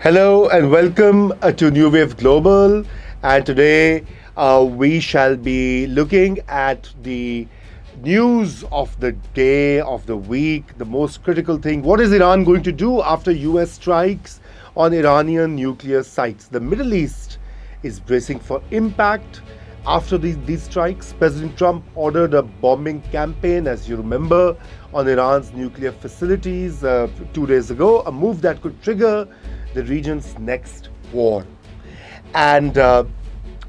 Hello and welcome to New Wave Global. And today we shall be looking at the news of the day, of the week, the most critical thing. What is Iran going to do after US strikes on Iranian nuclear sites? The Middle East is bracing for impact. After these strikes, President Trump ordered a bombing campaign, as you remember, on Iran's nuclear facilities 2 days ago, a move that could trigger the region's next war. And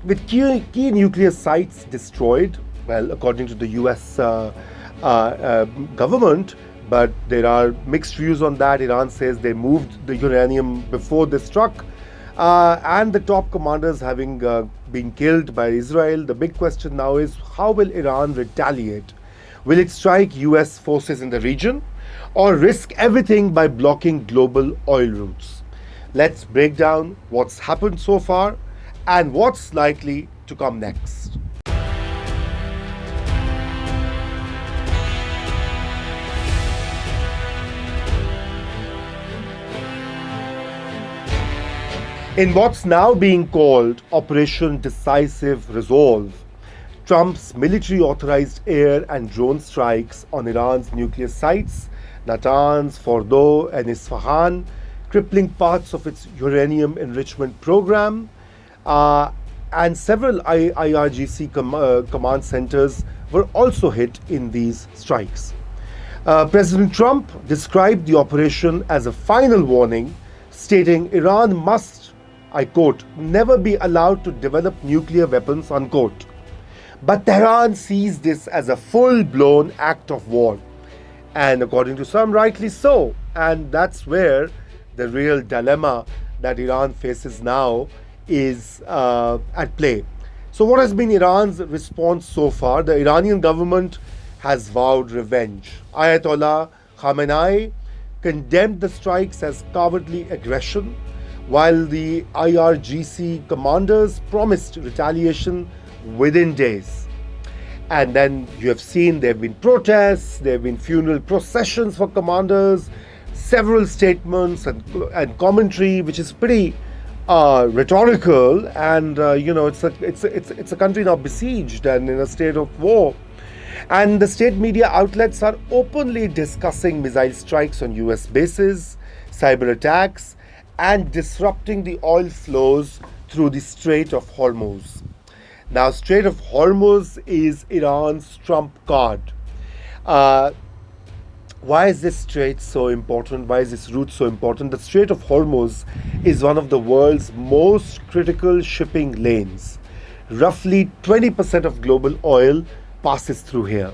with key nuclear sites destroyed, well, according to the US government, but there are mixed views on that. Iran says they moved the uranium before they struck. And the top commanders having been killed by Israel. The big question now is, how will Iran retaliate? Will it strike US forces in the region or risk everything by blocking global oil routes? Let's break down what's happened so far and what's likely to come next. In what's now being called Operation Decisive Resolve, Trump's military-authorized air and drone strikes on Iran's nuclear sites, Natanz, Fordo, and Isfahan, crippling parts of its uranium enrichment program, and several IRGC command centers were also hit in these strikes. President Trump described the operation as a final warning, stating Iran must, I quote, never be allowed to develop nuclear weapons, unquote. But Tehran sees this as a full-blown act of war. And according to some, rightly so. And that's where the real dilemma that Iran faces now is at play. So what has been Iran's response so far? The Iranian government has vowed revenge. Ayatollah Khamenei condemned the strikes as cowardly aggression, while the IRGC commanders promised retaliation within days. And then you have seen there have been protests, there have been funeral processions for commanders, several statements and commentary, which is pretty rhetorical. And it's a country now besieged and in a state of war. And the state media outlets are openly discussing missile strikes on US bases, cyber attacks, and disrupting the oil flows through the Strait of Hormuz. Now, Strait of Hormuz is Iran's trump card. Why is this strait so important? Why is this route so important? The Strait of Hormuz is one of the world's most critical shipping lanes. Roughly 20% of global oil passes through here.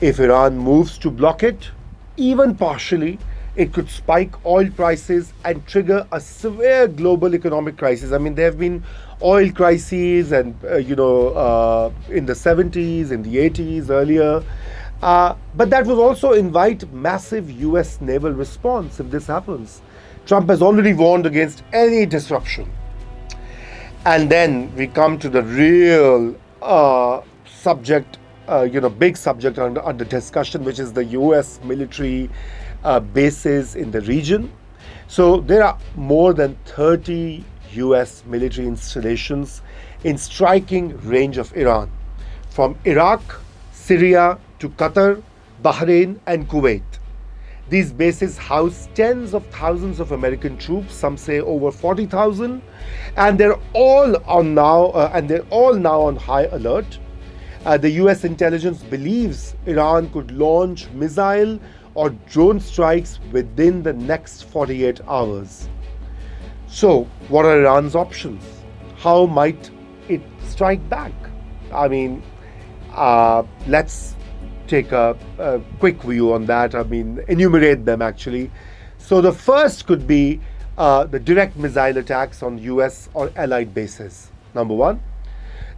If Iran moves to block it, even partially, it could spike oil prices and trigger a severe global economic crisis. I mean, there have been oil crises and, in the 70s, in the 80s, earlier. But that will also invite massive US naval response if this happens. Trump has already warned against any disruption. And then we come to the real subject, big subject under discussion, which is the US military bases in the region. So there are more than 30 US military installations in striking range of Iran, from Iraq, Syria to Qatar, Bahrain and Kuwait. These bases house tens of thousands of American troops, some say over 40,000, and they're all now on high alert. The US intelligence believes Iran could launch missile or drone strikes within the next 48 hours. So, what are Iran's options? How might it strike back? I mean, let's take a quick view on that. I mean, enumerate them actually. So, the first could be the direct missile attacks on US or allied bases, number one.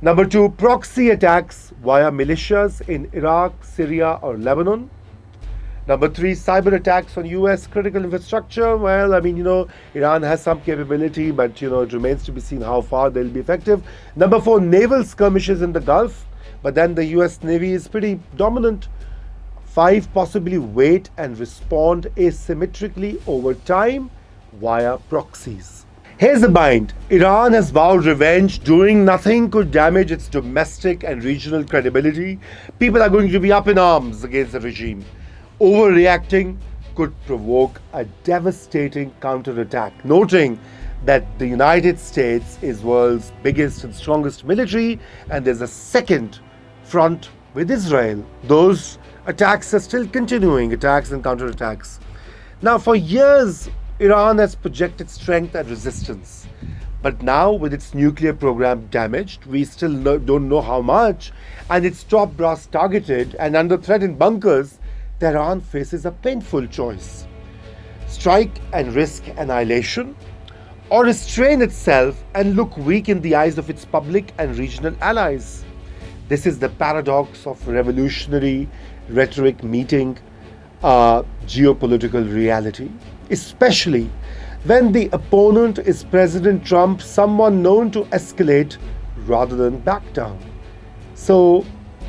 Number two, proxy attacks via militias in Iraq, Syria, or Lebanon. Number three, cyber attacks on US critical infrastructure. Well, I mean, Iran has some capability, but, it remains to be seen how far they'll be effective. Number four, naval skirmishes in the Gulf. But then the US Navy is pretty dominant. 5, possibly wait and respond asymmetrically over time via proxies. Here's the bind. Iran has vowed revenge. Doing nothing could damage its domestic and regional credibility. People are going to be up in arms against the regime. Overreacting could provoke a devastating counterattack, noting that the United States is world's biggest and strongest military, and there's a second front with Israel. Those attacks are still continuing, attacks and counterattacks. Now, for years, Iran has projected strength and resistance. But now, with its nuclear program damaged, we still don't know how much, and its top brass targeted and under threat in bunkers, Tehran faces a painful choice: strike and risk annihilation, or restrain itself and look weak in the eyes of its public and regional allies. This is the paradox of revolutionary rhetoric meeting geopolitical reality, especially when the opponent is President Trump, someone known to escalate rather than back down. So,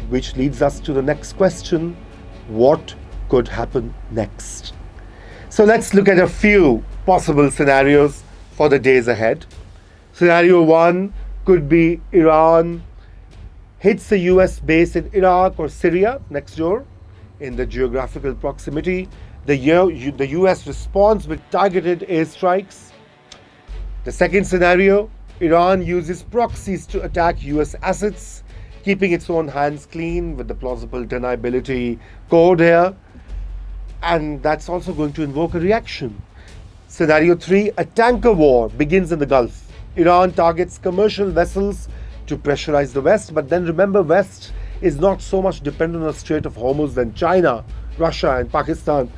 which leads us to the next question: what could happen next? So, let's look at a few possible scenarios for the days ahead. Scenario 1 could be Iran hits a US base in Iraq or Syria next door in the geographical proximity. The US responds with targeted airstrikes. The second scenario, Iran uses proxies to attack US assets, keeping its own hands clean with the plausible deniability code here. And that's also going to invoke a reaction. Scenario 3, a tanker war begins in the Gulf. Iran targets commercial vessels to pressurize the West, but then remember, West is not so much dependent on the Strait of Hormuz than China, Russia and Pakistan.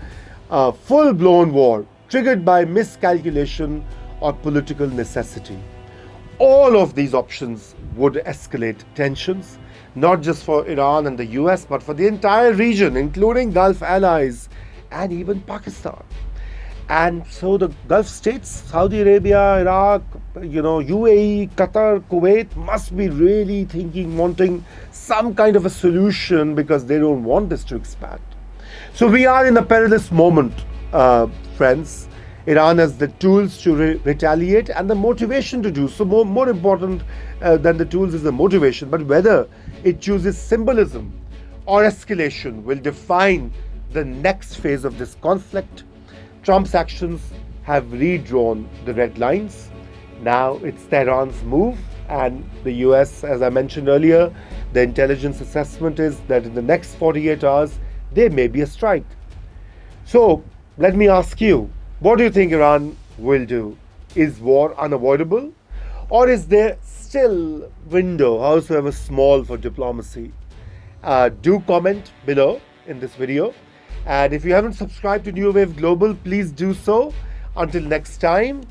A full-blown war triggered by miscalculation or political necessity. All of these options would escalate tensions, not just for Iran and the US, but for the entire region, including Gulf allies and even Pakistan. And so the Gulf states, Saudi Arabia, Iraq, UAE, Qatar, Kuwait must be really wanting some kind of a solution, because they don't want this to expand. So we are in a perilous moment, friends. Iran has the tools to retaliate and the motivation to do so. More important than the tools is the motivation. But whether it chooses symbolism or escalation will define the next phase of this conflict. Trump's actions have redrawn the red lines. Now it's Tehran's move, and the US, as I mentioned earlier, the intelligence assessment is that in the next 48 hours, there may be a strike. So let me ask you, what do you think Iran will do? Is war unavoidable? Or is there still window, howsoever small, for diplomacy? Do comment below in this video. And if you haven't subscribed to New Wave Global, please do so. Until next time,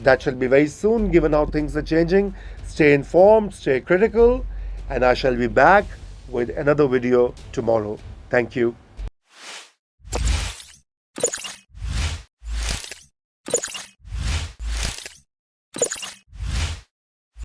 that shall be very soon, given how things are changing. Stay informed, stay critical, and I shall be back with another video tomorrow. Thank you.